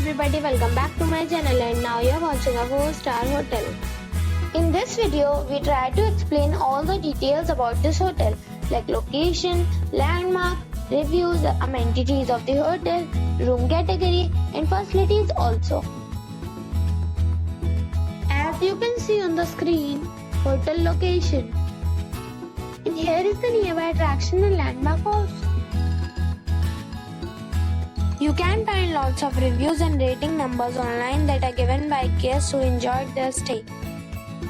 everybody, welcome back to my channel, and now you're watching a 4-star hotel. In this video, we try to explain all the details about this hotel like location, landmark, reviews, amenities of the hotel, room category and facilities also. As you can see on the screen, hotel location. And here is the nearby attraction and landmark also. You can find lots of reviews and rating numbers online that are given by guests who enjoyed their stay.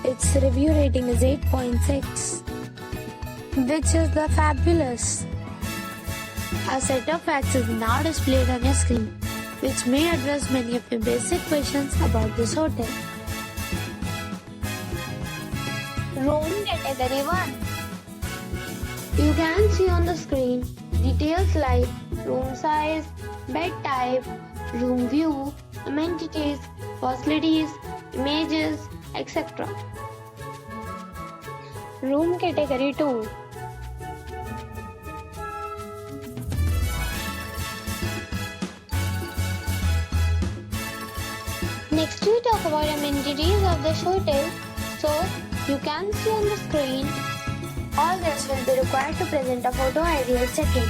Its review rating is 8.6, which is the fabulous. A set of facts is now displayed on your screen, which may address many of your basic questions about this hotel. Room category 1. You can see on the screen details like room size, bed type, room view, amenities, facilities, images, etc. Room category 2. Next we talk about amenities of this hotel. So you can see on the screen, all guests will be required to present a photo ID at check-in.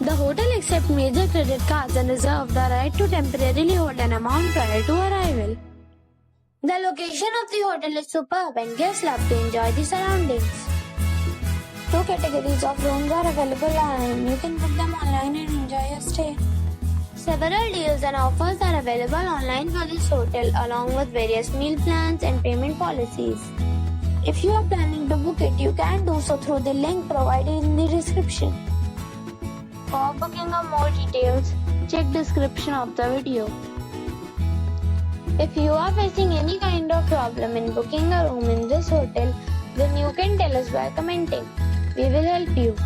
The hotel accepts major credit cards and reserves the right to temporarily hold an amount prior to arrival. The location of the hotel is superb and guests love to enjoy the surroundings. 2 categories of rooms are available online. You can book them online and enjoy your stay. Several deals and offers are available online for this hotel along with various meal plans and payment policies. If you are planning to book it, you can do so through the link provided in the description. For booking or more details, check description of the video. If you are facing any kind of problem in booking a room in this hotel, then you can tell us by commenting. We will help you.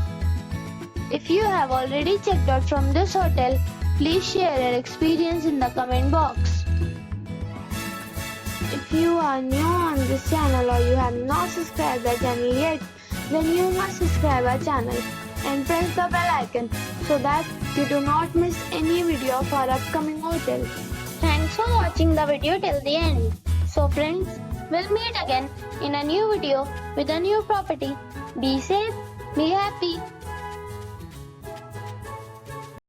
If you have already checked out from this hotel, please share your experience in the comment box. If you are new on this channel or you have not subscribed our channel yet, then you must subscribe our channel and press the bell icon so that you do not miss any video of our upcoming hotel. Thanks for watching the video till the end. So friends, we'll meet again in a new video with a new property. Be safe, be happy.